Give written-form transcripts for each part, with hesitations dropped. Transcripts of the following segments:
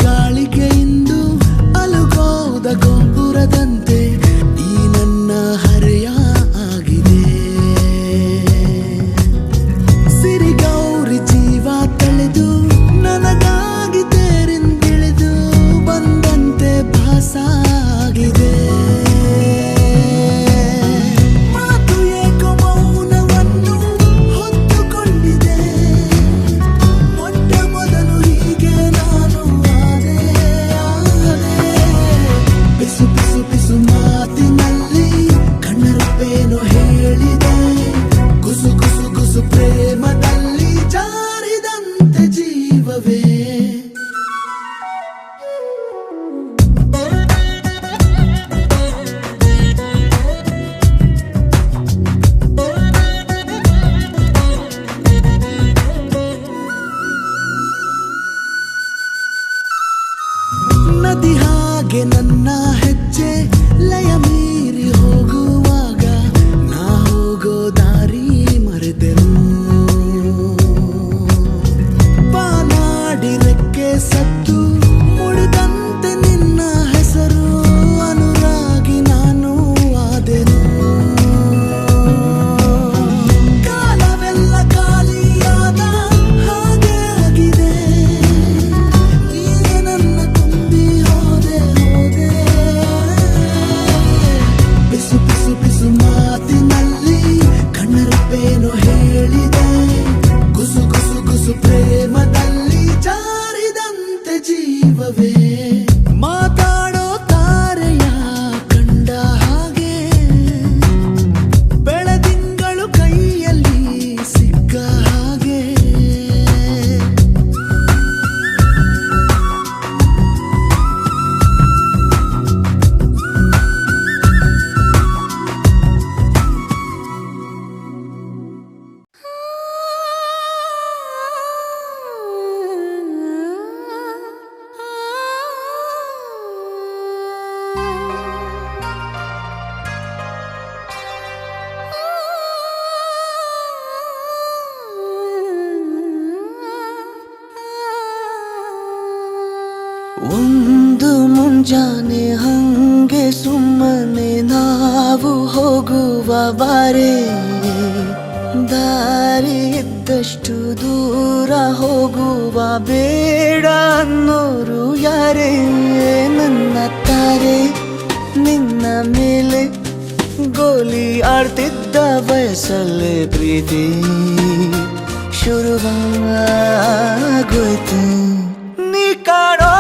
ಗಾಳಿಗೆ ಇಂದು ಅಲುಗೋದ ಗೋಪುರದಂತೆ ಈ ನನ್ನ ಹರೆಯ ಆಗಿದೆ. ಸಿರಿಗೌರಿ ಜೀವ ತಳೆದು ನನಗಾಗಿ ತೇರಿಂದಿಳಿದು ಬಂದಂತೆ ಭಾಸ ಆಗಿದೆ. ಮಾತು ಏಕೋ ಮೌನವನ್ನು ಹೊತ್ತುಕೊಂಡಿದೆ. ಮೊಟ್ಟ ಮೊದಲು ಹೀಗೆ ನಾನು ಆದೆ. ಪಿಸು ಪಿಸು ಪಿಸು ಮಾತಿನಲ್ಲಿ ಕಣ್ಣರಪ್ಪೇನು ಹೇಳಿದೆ. ಗುಸು ಗುಸು ಗುಸು ಪ್ರೇಮದಲ್ಲಿ ಜಾರಿದಂತೆ ಜೀವವೇ. ನದಿ ಹಾಗೆ ನನ್ನ ಹೆಜ್ಜೆ ಲಯ ಮೀರಿ ಹೋಗುವಾಗ ನಾ ಹೋಗೋ ದಾರಿ ಮರೆತೆನು. ಬಾನಾಡಿ ರೆಕ್ಕೆ ಸತ್ತು ಮುಡಿದಂತೆ ನಿನ್ನ ಹೆಸರು ಅನುರಾಗಿ ನಾನು ಆದೆನು. ಕಾಲವೆಲ್ಲ ಖಾಲಿಯಾದ ಹಾಗೆ ಆಗಿದೆ. ನೀನೆ ನನ್ನ ತುಂಬಿ ಹೋದೆ ಹೋದೆ. ಪಿಸು ಪಿಸು ಪಿಸು ಮಾತಿನಲ್ಲಿ ಕಣ್ಣರಪ್ಪೇನು ಹೇಳಿದೆ. ಗುಸು ಗುಸು ಗುಸು ಪ್ರೇಮದಲ್ಲಿ ಜಾರಿದಂತೆ ಜೀವವೇ. ಮಾತಾಡೋ ತಾರೆಯ ಕಂಡ ಹಾಗೆ ಬೆಳದಿಂಗಳು ಕೈಯಲ್ಲಿ ಸಿಕ್ಕ ಹಾಗೆ. ಒಂದು ಮುಂಜಾನೆ ಹಂಗೆ ಸುಮ್ಮನೆ ನಾವು ಹೋಗುವ ಬಾರೆ. ದಾರಿ ಇದ್ದಷ್ಟು ದೂರ ಹೋಗುವ ಬೇಡ ಅನ್ನೋರು ಯಾರೇ. ನನ್ನ ತಾರೆ ನಿನ್ನ ಮೇಲೆ ಗೋಲಿ ಆಡ್ತಿದ್ದ ವಯಸ್ಸಲ್ಲೇ ಪ್ರೀತಿ ಶುರುವಾಗೋಯ್ತು. ನೀ ಕಾಣೋ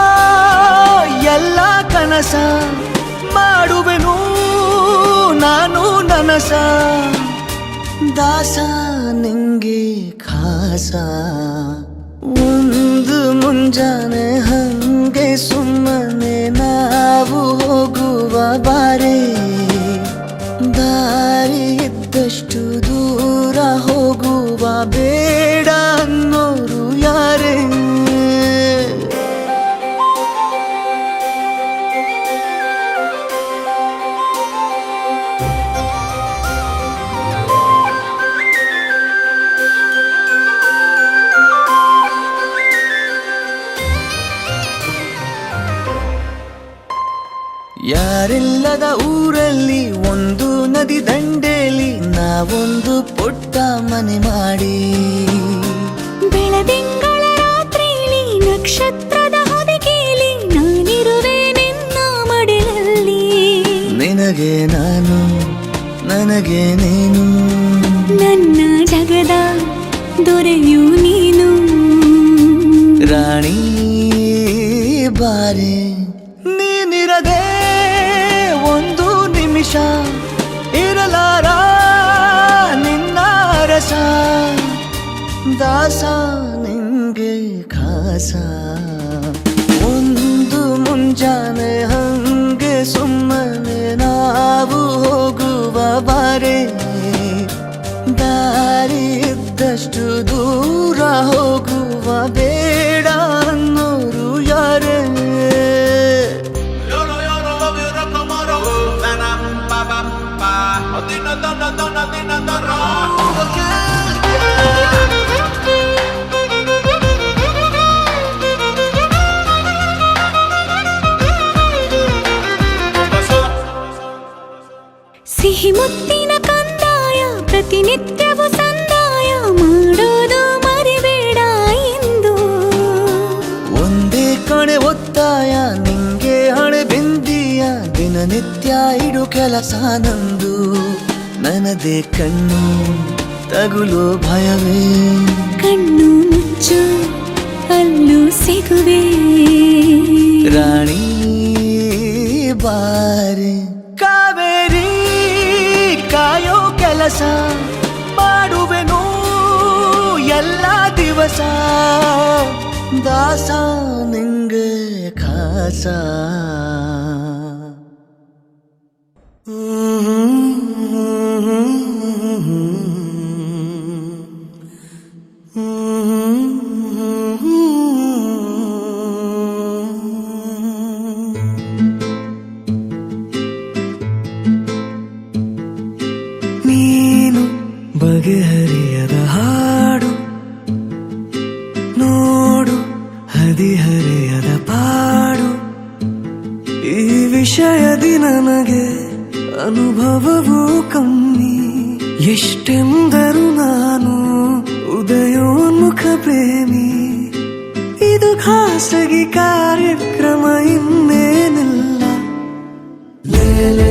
ಎಲ್ಲ ಕನಸ ಮಾಡುವೆನು ನಾನು ನನಸ. ದಾಸ ನಿಂಗೆ ಖಾಸ. ಒಂದು ಮುಂಜಾನೆ ಹಂಗೆ ಸುಮ್ಮನೆ ನಾವು ಹೋಗುವ ಬಾರೆ. ದಾರಿ ಇದ್ದಷ್ಟು ದೂರ ಹೋಗುವ ಬೇಡ ಅನ್ನೋರು ಯಾರೇ. ಯಾರಿಲ್ಲದ ಊರಲ್ಲಿ ಒಂದು ನದಿ ದಂಡೆಯಲ್ಲಿ ನಾವೊಂದು ಪುಟ್ಟ ಮನೆ ಮಾಡಿ. ಬೆಳದಿಂಗಳ ರಾತ್ರಿಲಿ ನಕ್ಷತ್ರದ ಹೊದಿಕೆಯಲ್ಲಿ ನಾನಿರುವೆ ನಿನ್ನ ಮಡಿಲಲ್ಲಿ. ನಿನಗೆ ನಾನು ನನಗೆ ನೀನು. ನನ್ನ ಜಗದ ದೊರೆಯು ನೀನು. ರಾಣಿ ಬಾರೆ. ನೀನಿರದೆ ಒಂದು ನಿಮಿಷ ಇರಲಾರ ನಿನ್ನ ರಸ. ದಾಸ ನಿಂಗೆ ಖಾಸ. ಒಂದು ಮುಂಜಾನೆ ಹಂಗೆ ಸುಮ್ಮನೆ ನಾವು ಹೋಗುವ ಬಾರೆ. ದಾರಿ ಇದ್ದಷ್ಟು ದೂರ ಹೋಗುವ ಬೇಡ ಅನ್ನೋರು ಯಾರೇ. ಮುತ್ತಿನ ಕಂದಾಯ ಪ್ರತಿನಿತ್ಯವೂ ಸಂದಾಯ ಮಾಡೋದು ಮರಿಬೇಡ ಎಂದು. ಒಂದೇ ಕಣೆ ಒತ್ತಾಯ ನಿಂಗೆ ಹಣೆ ಬಿಂದಿಯ ದಿನನಿತ್ಯ ಇಡು ಕೆಲಸ ನಂದು. ನನ್ನದೇ ಕಣ್ಣು ತಗುಲೋ ಭಯವೇ, ಕಣ್ಣು ಮುಚ್ಚು ಅಲ್ಲೂ ಸಿಗುವೆ ರಾಣಿ ಬಾರೆ. ಕಾವೇರಿ ಕಾಯೋ ಕೆಲಸ ಮಾಡುವೆನು ಎಲ್ಲ ದಿವಸ, ದಾಸ ನಿಂಗೆ ಖಾಸ. ನೀನು ಬಗೆಹರಿಯದ ಹಾಡು ನೋಡು, ಹದಿಹರೆಯದ ಪಾಡು. ಈ ವಿಷಯದಿ ನನಗೆ ಅನುಭವವೂ ಕಮ್ಮಿ. ಎಷ್ಟೆಂದರೂ ನಾನು ಉದಯೋನ್ಮುಖ ಪ್ರೇಮಿ. ಇದು ಖಾಸಗಿ ಕಾರ್ಯಕ್ರಮ ಇನ್ನೇನಿಲ್ಲ. ಲೇಲೆ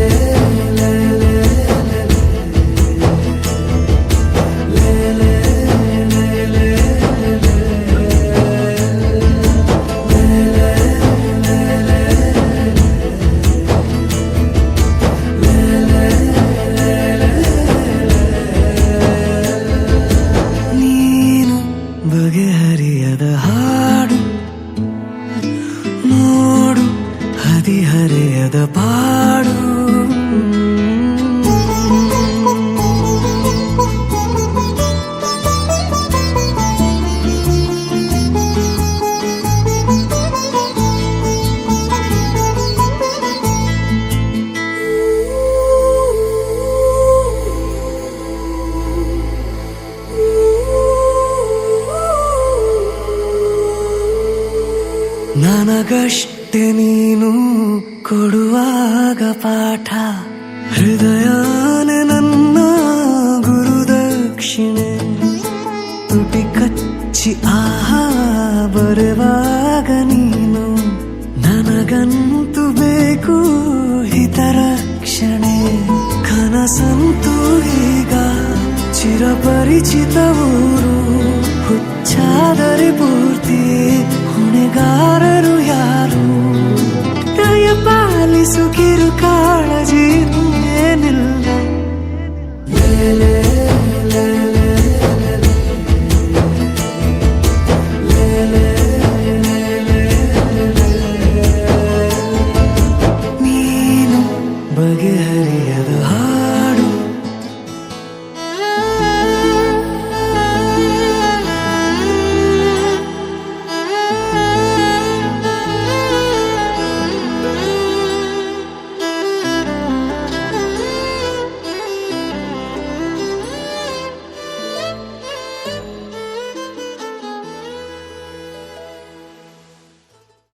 ಬಗೆಹರಿಯದ ಹಾಡು ನೋಡು, ಹದಿಹರೆಯದ ಪಾಡು. ನನಗಷ್ಟೆ ನೀನು ಕೊಡುವಾಗ ಪಾಠ, ಹೃದಯನೇ ನನ್ನ ಗುರುದಕ್ಷಿಣೆ. ತುಟಿ ಕಚ್ಚಿ ಆಹಾ ಬರುವಾಗ ನೀನು, ನನಗಂತೂ ಬೇಕು ಹಿತರಕ್ಷಣೆ. ಕನಸಂತೂ ಈಗ ಚಿರಪರಿಚಿತ ಊರು, ಹುಚ್ಚಾದರೆ ಪೂರ್ತಿ ಹೊಣೆಗಾರರು ಯಾರು. ದಯ ಪಾಲಿಸು ಕಿರು ಕಾಳಜಿ ಏನಿಲ್ಲ.